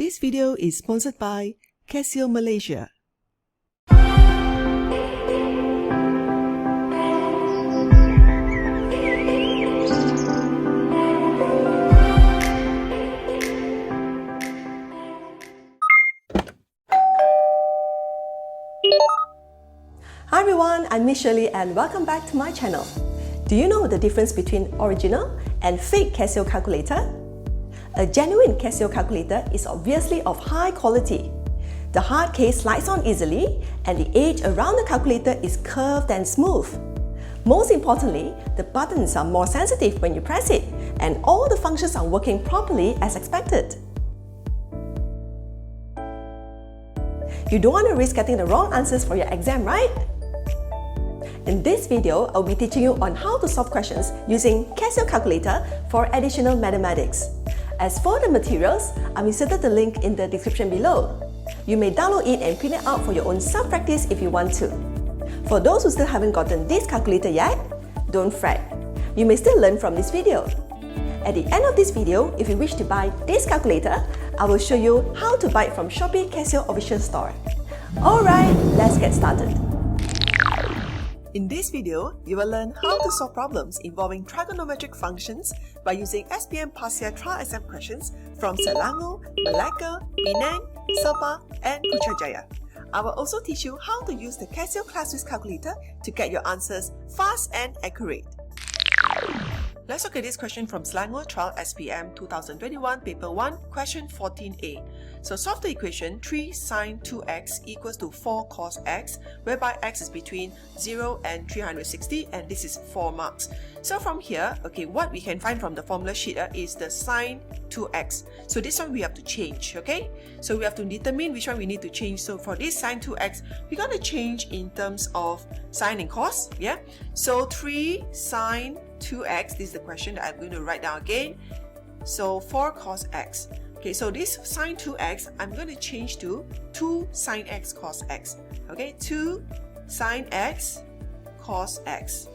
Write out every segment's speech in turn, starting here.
This video is sponsored by Casio Malaysia. Hi everyone, I'm Miss Shirley and welcome back to my channel. Do you know the difference between original and fake Casio calculator? A genuine Casio calculator is obviously of high quality. The hard case slides on easily and the edge around the calculator is curved and smooth. Most importantly, the buttons are more sensitive when you press it and all the functions are working properly as expected. You don't want to risk getting the wrong answers for your exam, right? In this video, I'll be teaching you on how to solve questions using Casio calculator for additional mathematics. As for the materials, I've inserted the link in the description below. You may download it and print it out for your own self-practice if you want to. For those who still haven't gotten this calculator yet, don't fret. You may still learn from this video. At the end of this video, if you wish to buy this calculator, I will show you how to buy it from Shopee Casio official store. Alright, let's get started. In this video, you will learn how to solve problems involving trigonometric functions by using SPM Trial Exam Questions from Selangor, Melaka, Penang, Sabah, and Putrajaya. I will also teach you how to use the Casio Classwiz calculator to get your answers fast and accurate. Let's look at this question from Selangor Trial SPM 2021 Paper 1, Question 14a. So solve the equation 3 sin 2x equals to 4 cos x, whereby x is between 0 and 360 and this is 4 marks. So from here, okay, what we can find from the formula sheet is the sin 2x. So this one we have to change, okay? So we have to determine which one we need to change. So for this sin 2x, we're going to change in terms of sine and cos, yeah? So 3 sin 2x, this is the question that I'm going to write down again. So 4 cos x. Okay, so this sin 2x, I'm going to change to 2 sin x cos x. Okay, 2 sin x cos x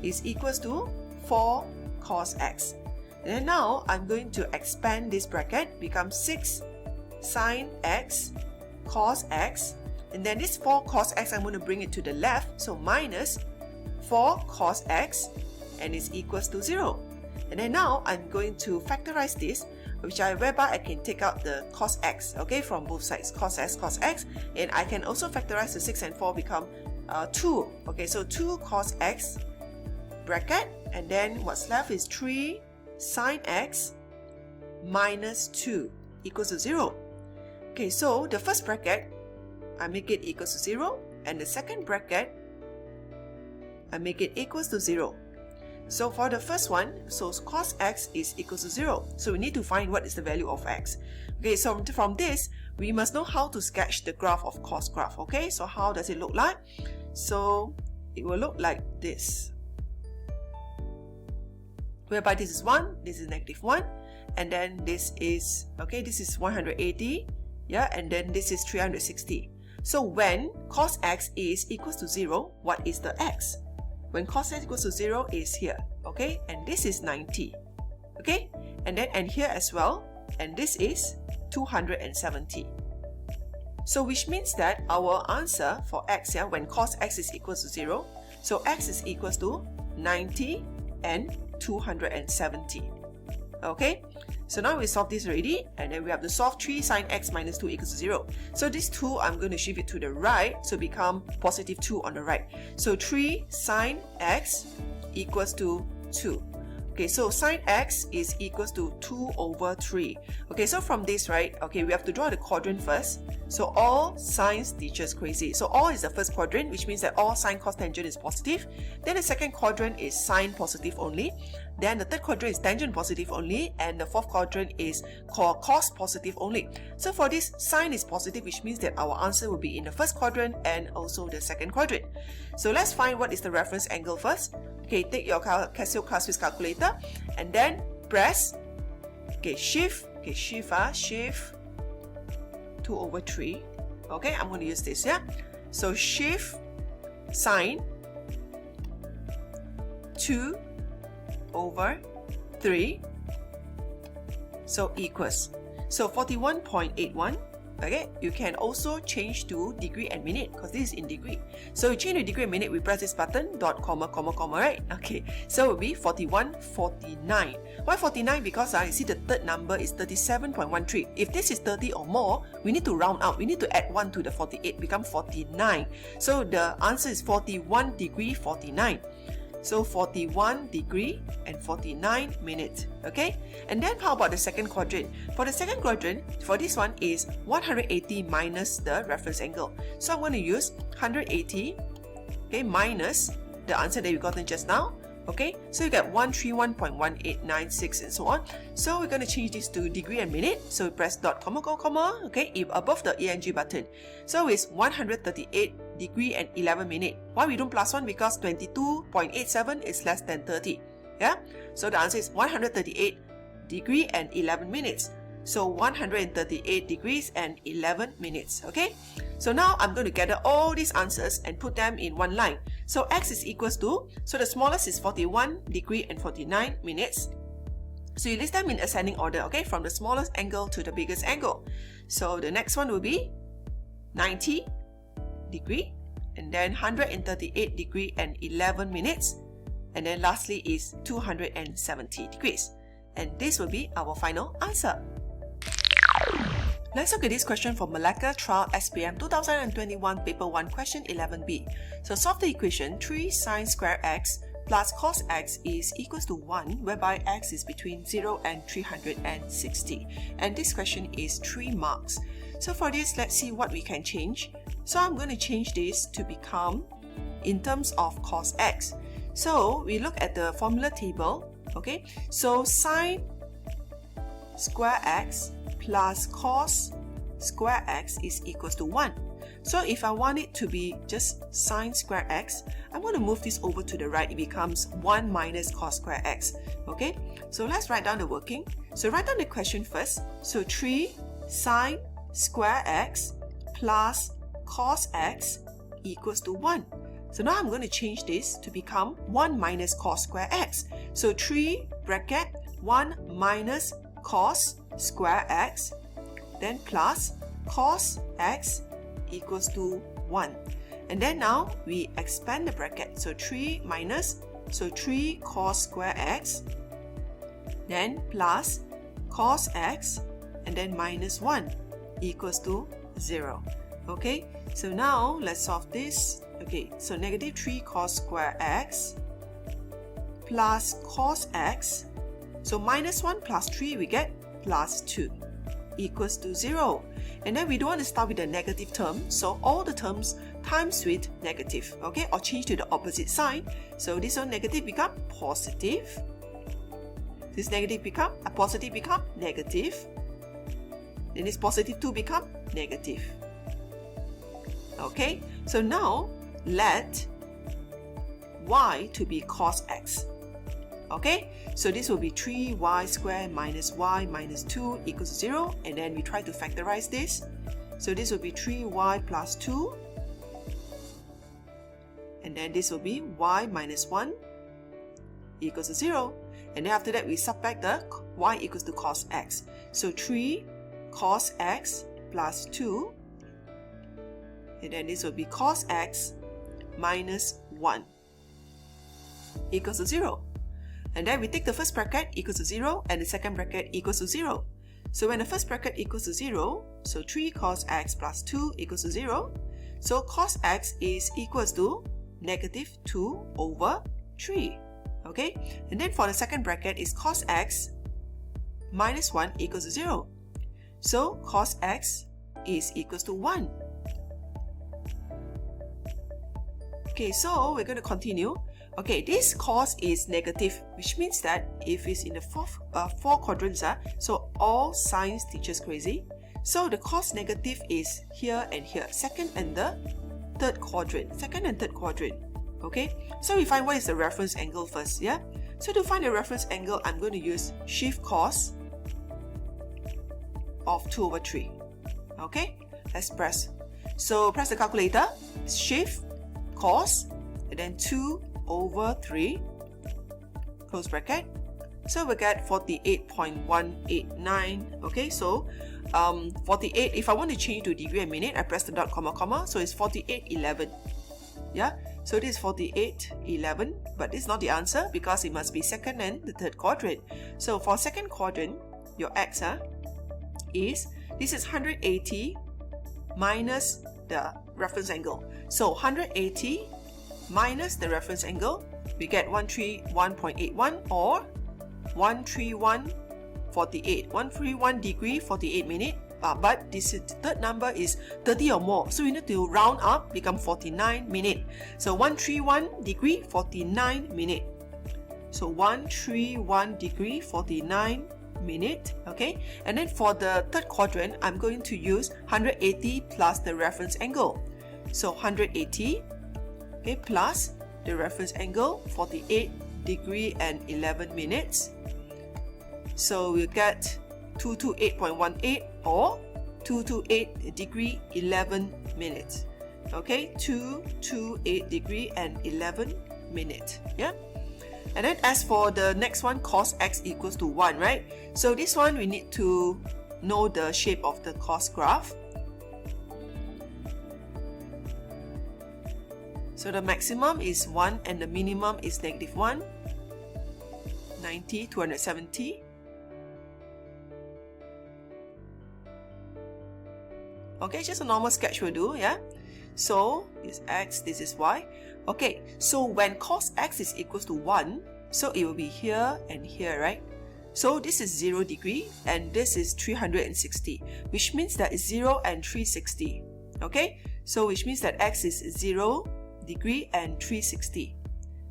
is equals to 4 cos x. And then now I'm going to expand this bracket, becomes 6 sin x cos x. And then this 4 cos x, I'm going to bring it to the left, so minus 4 cos x, and is equals to 0. And then now I'm going to factorize this, whereby I can take out the cos x, okay, from both sides, cos x, and I can also factorize the 6 and 4 become 2. Okay, so 2 cos x bracket, and then what's left is 3 sin x minus 2 equals to 0. Okay, so the first bracket, I make it equals to 0, and the second bracket, I make it equals to 0. So for the first one, so cos x is equals to 0. So we need to find what is the value of x. Okay, so from this, we must know how to sketch the graph of cos graph. Okay, so how does it look like? So it will look like this. Whereby this is 1, this is negative 1, and then this is, okay, this is 180, yeah, and then this is 360. So when cos x is equals to 0, what is the x? When cos x equals to 0 is here, okay, and this is 90, okay, and then and here as well, and this is 270. So which means that our answer for x, yeah, when cos x is equals to 0, so x is equals to 90 and 270. Okay, so now we solve this already, and then we have to solve 3 sin x minus 2 equals to 0. So this 2, I'm going to shift it to the right, so become positive 2 on the right. So 3 sin x equals to 2. Okay, so sin x is equals to 2 over 3. Okay, so from this, right, okay, we have to draw the quadrant first. So all sines teaches crazy. So all is the first quadrant, which means that all sine cos tangent is positive. Then the second quadrant is sine positive only. Then the third quadrant is tangent positive only. And the fourth quadrant is cos positive only. So for this, sine is positive, which means that our answer will be in the first quadrant and also the second quadrant. So let's find what is the reference angle first. Okay, take your Casio Classwiz calculator and then press, okay, shift 2 over 3. Okay, I'm going to use this, yeah. So shift sine 2 over 3, so equals. So 41.81. Okay, you can also change to degree and minute because this is in degree. So you change to degree and minute, we press this button, dot, comma, comma, comma, right? Okay, so it will be 41.49. Why 49? Because you see the third number is 37.13. If this is 30 or more, we need to round out. We need to add 1 to the 48, become 49. So the answer is 41 degree 49. So 41 degree and 49 minutes, okay? And then how about the second quadrant? For the second quadrant, for this one is 180 minus the reference angle. So I'm going to use 180, okay, minus the answer that we gotten just now, okay? So you get 131.1896 and so on. So we're going to change this to degree and minute. So we press dot, comma, comma, comma, okay, above the ENG button. So it's 138 degree and 11 minute. Why we don't plus 1? Because 22.87 is less than 30. Yeah? So the answer is 138 degree and 11 minutes. So 138 degrees and 11 minutes. Okay? So now I'm going to gather all these answers and put them in one line. So x is equals to, so the smallest is 41 degree and 49 minutes. So you list them in ascending order, okay? From the smallest angle to the biggest angle. So the next one will be 90 degree, and then 138 degree and 11 minutes, and then lastly is 270 degrees. And this will be our final answer. Let's look at this question from Melaka Trial SPM 2021 Paper 1 Question 11b. So solve the equation 3 sine square x plus cos x is equals to 1, whereby x is between 0 and 360. And this question is 3 marks. So for this, let's see what we can change. So I'm going to change this to become in terms of cos x. So we look at the formula table, okay? So sine square x plus cos square x is equals to 1. So if I want it to be just sine square x, I'm going to move this over to the right. It becomes 1 minus cos square x. Okay, so let's write down the working. So write down the question first. So 3 sine square x plus cos x equals to 1. So now I'm going to change this to become 1 minus cos square x. So 3 bracket 1 minus cos square x, then plus cos x equals to 1. And then now we expand the bracket. So 3 minus, so 3 cos square x, then plus cos x, and then minus 1 equals to 0. Okay, so now let's solve this. Okay, so negative 3 cos square x plus cos x. So minus 1 plus 3 we get plus 2 equals to 0. And then we don't want to start with a negative term, so all the terms times with negative, okay, or change to the opposite sign. So this one negative become positive, this negative become a positive become negative, then this positive 2 become negative. Okay, so now let y to be cos x. Okay, so this will be 3y squared minus y minus 2 equals 0, and then we try to factorize this. So this will be 3y plus 2, and then this will be y minus 1 equals 0, and then after that we subtract the y equals to cos x. So 3 cos x plus 2, and then this will be cos x minus 1 equals to 0. And then we take the first bracket equals to 0 and the second bracket equals to 0. So when the first bracket equals to 0, so 3 cos x plus 2 equals to 0. So cos x is equals to negative 2 over 3. Okay, and then for the second bracket is cos x minus 1 equals to 0. So cos x is equals to 1. Okay, so we're going to continue. Okay, this cos is negative, which means that if it's in the four quadrants, so all science teachers crazy. So the cos negative is here and here, second and the third quadrant, second and third quadrant. Okay, so we find what is the reference angle first, yeah? So to find the reference angle, I'm going to use shift cos of 2 over 3. Okay, let's press. So press the calculator, shift cos, and then 2 over 3, close bracket, So we get 48.189. Okay, so 48, if I want to change to degree and minute, I press the dot, comma, so it's 4811. Yeah, so this is 4811, but this is not the answer because it must be second and the third quadrant. So for second quadrant, your x is, this is 180 minus the reference angle. So 180 minus the reference angle, we get 131.81 or 131.48. 131 degree 48 minute. But this third number is 30 or more, so we need to round up, become 49 minute. So 131 degree 49 minute. So 131 degree 49 minute. Okay, and then for the third quadrant, I'm going to use 180 plus the reference angle. So 180, okay, plus the reference angle, 48 degree and 11 minutes. So we'll get 228.18 or 228 degree 11 minutes. Okay, 228 degree and 11 minutes. Yeah. And then as for the next one, cos x equals to 1, right? So this one we need to know the shape of the cos graph. So the maximum is 1 and the minimum is -1, 90, 270. Okay, just a normal sketch will do, yeah? So, this is x, this is y. Okay, so when cos x is equals to 1, so it will be here and here, right? So this is 0 degree and this is 360, which means that it's 0 and 360. Okay, so which means that x is 0 degree and 360.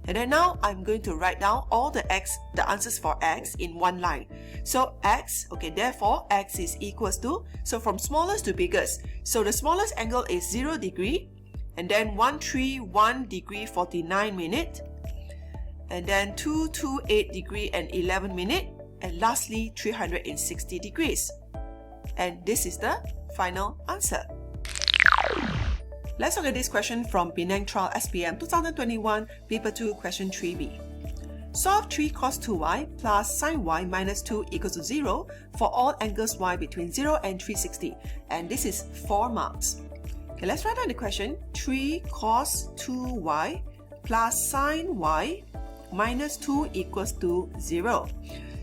And then now I'm going to write down all the answers for x in one line. So x, okay, therefore x is equals to, so from smallest to biggest. So the smallest angle is 0 degree, and then 131 degree 49 minute, and then 228 degree and 11 minute, and lastly 360 degrees. And this is the final answer. Let's look at this question from Penang Trial SPM 2021, Paper 2, Question 3b. Solve 3 cos 2y plus sin y minus 2 equals to 0 for all angles y between 0 and 360. And this is 4 marks. Okay, let's write down the question. 3 cos 2y plus sin y minus 2 equals to 0.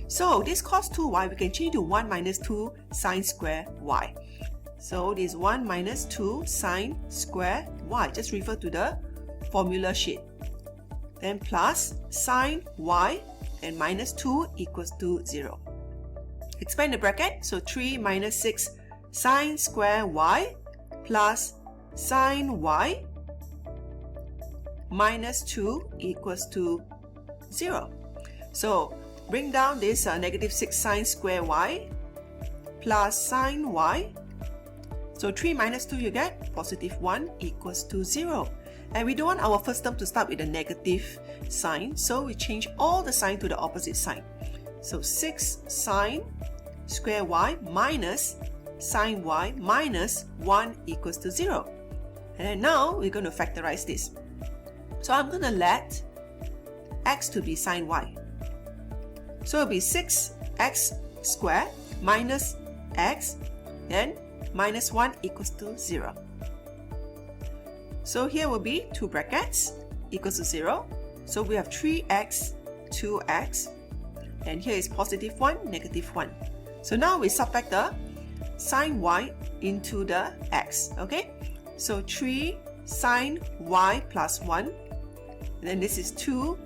So this cos 2y, we can change to 1 minus 2 sine square y. So this is 1 minus 2 sine square y. Just refer to the formula sheet. Then plus sine y and minus 2 equals to 0. Expand the bracket. So 3 minus 6 sine square y plus sine y minus 2 equals to 0. So bring down this negative 6 sine square y plus sine y. So 3 minus 2 you get positive 1 equals to 0. And we don't want our first term to start with a negative sign, so we change all the sign to the opposite sign. So 6 sine square y minus sine y minus 1 equals to 0. And then now we're going to factorize this. So I'm going to let x to be sine y. So it'll be 6x squared minus x, then minus 1 equals to 0. So here will be 2 brackets equals to 0. So we have 3x, 2x, and here is positive 1, negative 1. So now we subtract the sine y into the x, okay? So 3 sine y plus 1, and then this is 2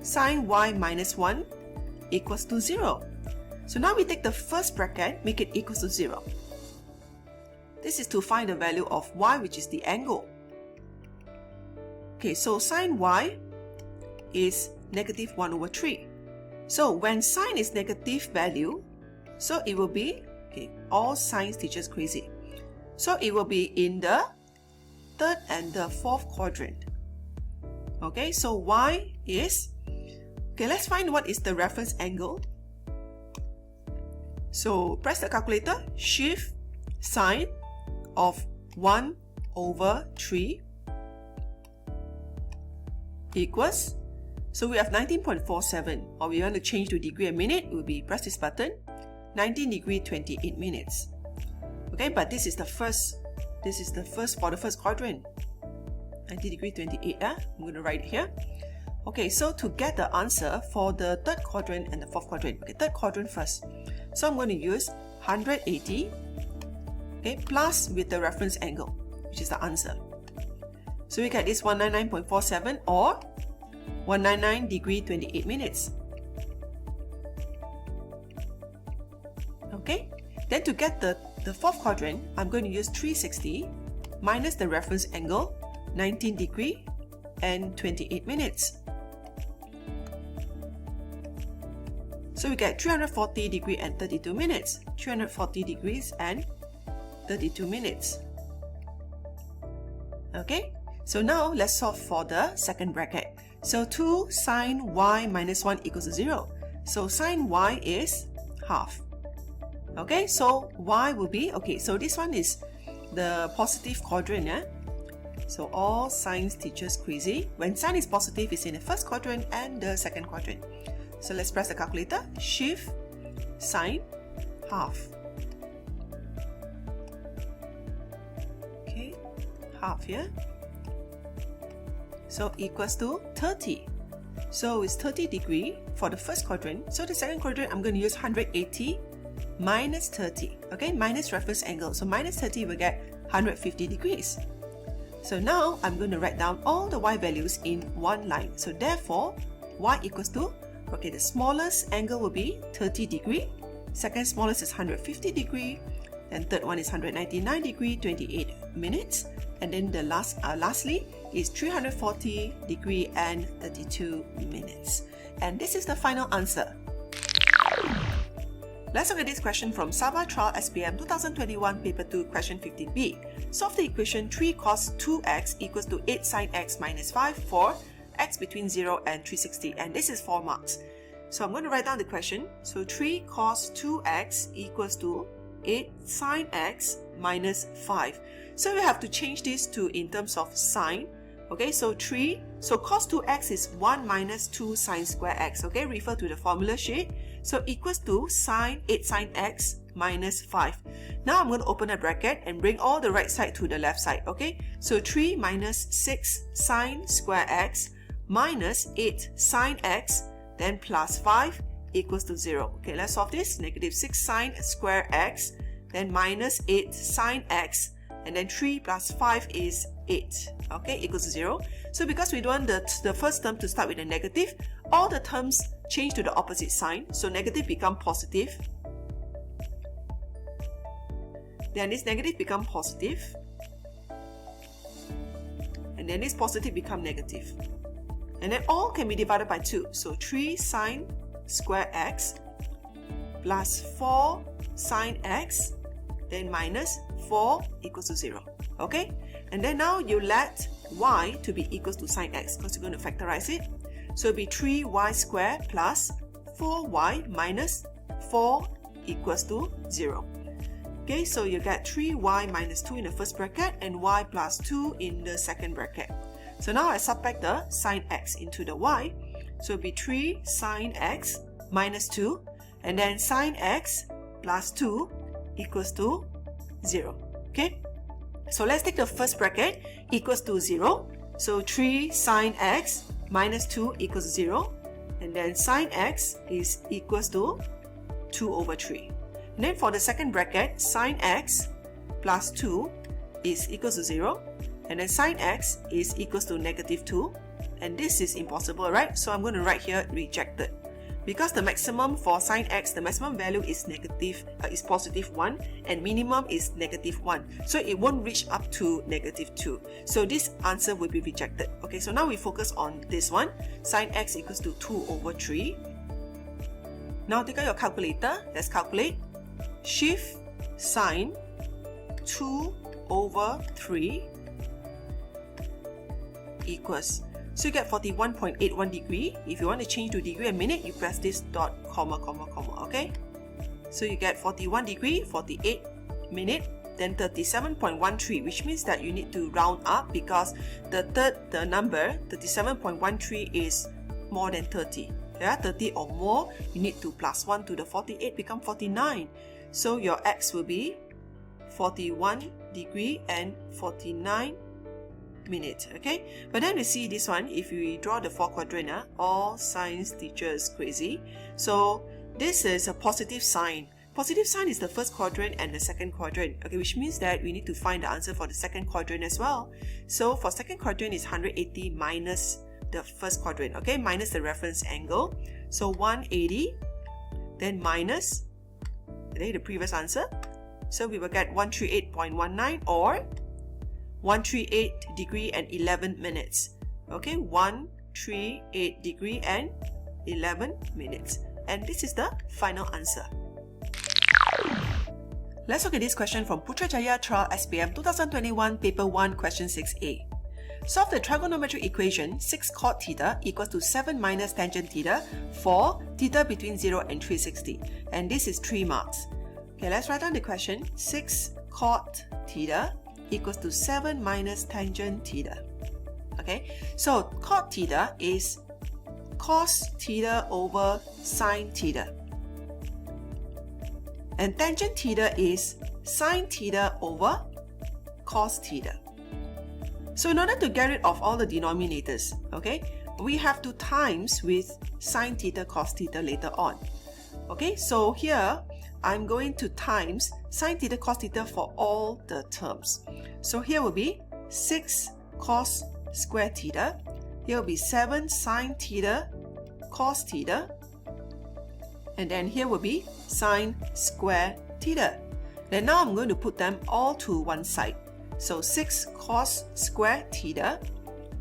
sine y minus 1 equals to 0. So now we take the first bracket, make it equals to 0. This is to find the value of y, which is the angle. Okay, so sine y is negative 1 over 3. So when sine is negative value, so it will be, okay, all science teachers crazy. So it will be in the third and the fourth quadrant. Okay, so y is, okay, let's find what is the reference angle. So press the calculator, shift sine of 1 over 3 equals, So we have 19.47, or we want to change to degree a minute, it will be press this button, 19 degree 28 minutes. Okay, but this is the first for the first quadrant. 90 degree 28, I'm going to write it here. Okay, so to get the answer for the third quadrant and the fourth quadrant, okay, third quadrant first. So I'm going to use 180, okay, plus with the reference angle, which is the answer. So we get this 199.47 or 199 degree 28 minutes. Okay, then to get the fourth quadrant, I'm going to use 360 minus the reference angle, 19 degree and 28 minutes. So we get 340 degree and 32 minutes. 340 degrees and 32 minutes. Okay, so now let's solve for the second bracket. So 2 sine y minus 1 equals to 0. So sine y is half. Okay, so y will be, okay, so this one is the positive quadrant, yeah? So all science teachers crazy. When sine is positive, it's in the first quadrant and the second quadrant. So let's press the calculator. Shift sine half. Okay, half here. So equals to 30. So it's 30 degree for the first quadrant. So the second quadrant, I'm going to use 180 minus 30. Okay, minus reference angle. So minus 30 will get 150 degrees. So now I'm going to write down all the y values in one line. So therefore, y equals to, okay, the smallest angle will be 30 degree, second smallest is 150 degree, and third one is 199 degree, 28 minutes, and then the lastly is 340 degree and 32 minutes. And this is the final answer. Let's look at this question from Sabah Trial SPM 2021 Paper 2 Question 15b. Solve the equation 3 cos 2x equals to 8 sin x minus 5 for x between 0 and 360, and this is 4 marks. So I'm going to write down the question. So 3 cos 2x equals to 8 sin x minus 5. So we have to change this to in terms of sine. Okay, so cos 2x is 1 minus 2 sine square x. Okay, refer to the formula sheet. So equals to sine 8 sine x minus 5. Now I'm going to open a bracket and bring all the right side to the left side. Okay, so 3 minus 6 sine square x minus 8 sine x, then plus 5 equals to 0. Okay, let's solve this. Negative 6 sine square x, then minus 8 sine x, and then 3 plus 5 is 8. Okay, equals to 0. So because we don't want the first term to start with a negative, all the terms change to the opposite sign. So negative become positive. Then this negative become positive. And then this positive become negative. And then all can be divided by 2. So 3 sine square x plus 4 sine x, then minus 4 equals to 0. Okay? And then now you let y to be equals to sine x because you're going to factorize it. So it'll be 3y squared plus 4y minus 4 equals to 0. Okay, so you get 3y minus 2 in the first bracket and y plus 2 in the second bracket. So now I subtract the sine x into the y. So it'll be 3 sine x minus 2, and then sine x plus 2 equals to 0. Okay, so let's take the first bracket equals to 0. So 3 sine x minus 2 equals 0, and then sine x is equals to 2 over 3. And then for the second bracket, sine x plus 2 is equals to 0, and then sine x is equals to negative 2, and this is impossible, right? So I'm going to write here rejected. Because the maximum for sine x, the maximum value is positive 1 and minimum is negative 1. So it won't reach up to negative 2. So this answer will be rejected. Okay, so now we focus on this one. Sine x equals to 2 over 3. Now take out your calculator. Let's calculate. Shift sine 2 over 3 equals, so you get 41.81 degree. If you want to change to degree a minute, you press this dot, comma, comma, comma, okay? So you get 41 degree, 48 minute, then 37.13, which means that you need to round up because the number 37.13 is more than 30. Yeah, 30 or more, you need to plus 1 to the 48, become 49. So your x will be 41 degree and 49 minutes. Okay, but then we see this one, if we draw the 4 quadrant, all science teachers crazy. So this is a positive sign. Positive sign is the first quadrant and the second quadrant, okay, which means that we need to find the answer for the second quadrant as well. So for second quadrant is 180 minus the first quadrant, okay, minus the reference angle. So 180, then minus the previous answer. So we will get 138.19 or 138 degree and 11 minutes. Okay, 138 degree and 11 minutes. And this is the final answer. Let's look at this question from Putrajaya Trial SPM 2021 Paper 1 Question 6a. Solve the trigonometric equation 6 cot theta equals to 7 minus tangent theta for theta between 0 and 360. And this is 3 marks. Okay, let's write down the question. 6 cot theta equals to 7 minus tangent theta. Okay, so cot theta is cos theta over sine theta. And tangent theta is sine theta over cos theta. So in order to get rid of all the denominators, okay, we have to times with sine theta cos theta later on. Okay, so here I'm going to times sine theta cos theta for all the terms. So here will be 6 cos square theta. Here will be 7 sine theta cos theta. And then here will be sine square theta. Then now I'm going to put them all to one side. So 6 cos square theta,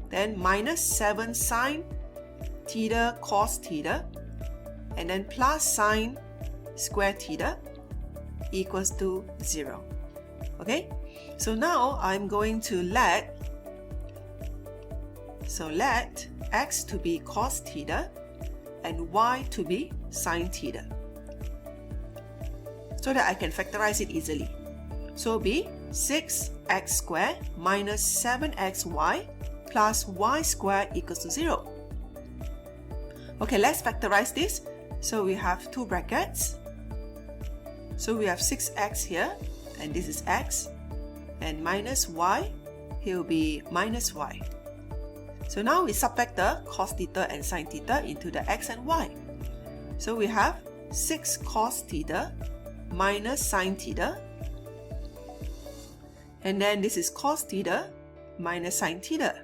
then minus 7 sine theta cos theta, and then plus sine square theta equals to 0. Okay, so now I'm going to let x to be cos theta and y to be sine theta, so that I can factorize it easily. So it'll be 6x squared minus 7xy plus y squared equals to 0. Okay, let's factorize this. So we have 2 brackets. So we have 6x here, and this is x, and minus y, here will be minus y. So now we subtract the cos theta and sine theta into the x and y. So we have 6 cos theta minus sine theta, and then this is cos theta minus sine theta.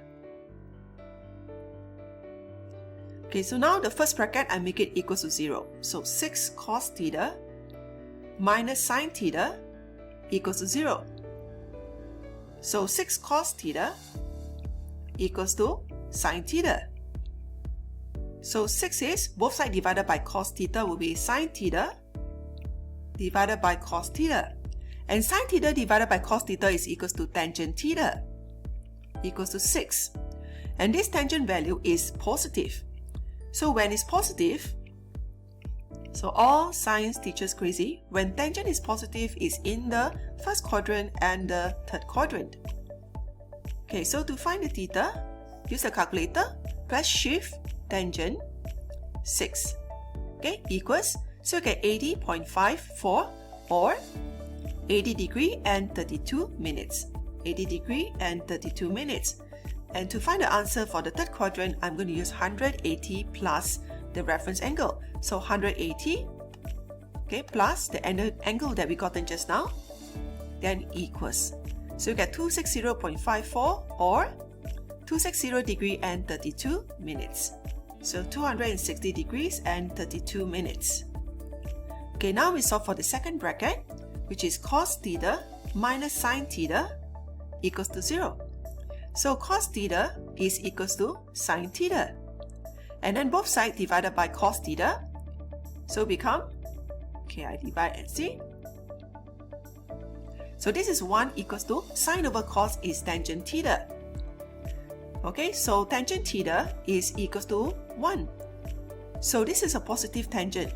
Okay, so now the first bracket I make it equals to 0. So 6 cos theta minus sine theta equals to 0. So 6 cos theta equals to sine theta. So 6 is both sides divided by cos theta will be sine theta divided by cos theta. And sine theta divided by cos theta is equals to tangent theta equals to 6. And this tangent value is positive. So when it's positive, so all science teachers crazy, when tangent is positive, is in the first quadrant and the third quadrant. Okay, so to find the theta, use the calculator, press shift, tangent, 6. Okay, equals, so you get 80.54 or 80 degree and 32 minutes. 80 degree and 32 minutes. And to find the answer for the third quadrant, I'm going to use 180 plus the reference angle. So 180, okay, plus the angle that we gotten just now, then equals. So you get 260.54 or 260 degree and 32 minutes. So 260 degrees and 32 minutes. Okay, now we solve for the second bracket, which is cos theta minus sine theta equals to 0. So cos theta is equals to sine theta. And then both sides divided by cos theta. So become, okay, I divide and see. So this is 1 equals to sine over cos is tangent theta. Okay, so tangent theta is equals to 1. So this is a positive tangent.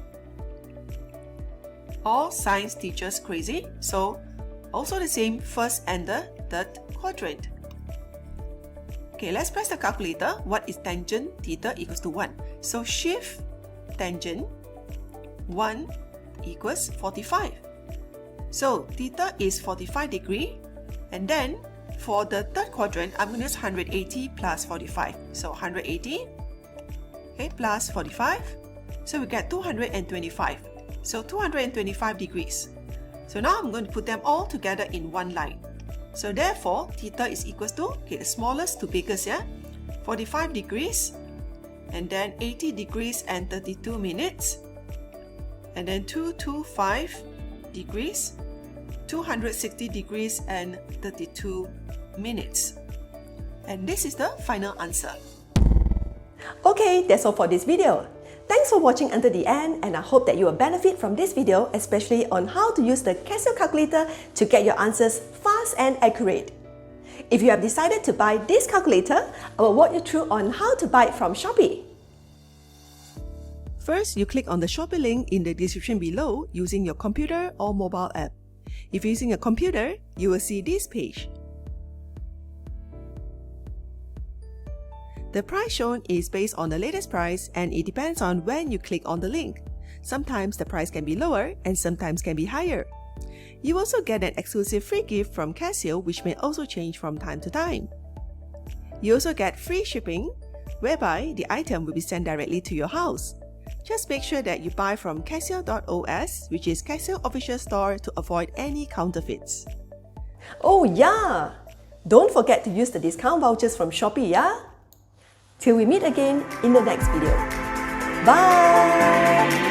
All science teachers crazy. So also the same first and the third quadrant. Okay, let's press the calculator. What is tangent theta equals to 1? So shift tangent 1 equals 45. So theta is 45 degree, and then for the third quadrant, I'm going to use 180 plus 45. So 180, okay, plus 45. So we get 225. So 225 degrees. So now I'm going to put them all together in one line. So therefore, theta is equals to, okay, the smallest to biggest, yeah? 45 degrees, and then 80 degrees and 32 minutes, and then 225 degrees, 260 degrees and 32 minutes. And this is the final answer. Okay, that's all for this video. Thanks for watching until the end, and I hope that you will benefit from this video, especially on how to use the Casio calculator to get your answers fast and accurate. If you have decided to buy this calculator, I will walk you through on how to buy it from Shopee. First, you click on the Shopee link in the description below using your computer or mobile app. If you're using a computer, you will see this page. The price shown is based on the latest price, and it depends on when you click on the link. Sometimes the price can be lower and sometimes can be higher. You also get an exclusive free gift from Casio, which may also change from time to time. You also get free shipping, whereby the item will be sent directly to your house. Just make sure that you buy from Casio.os, which is Casio official store, to avoid any counterfeits. Oh yeah! Don't forget to use the discount vouchers from Shopee, yeah? Till we meet again in the next video. Bye!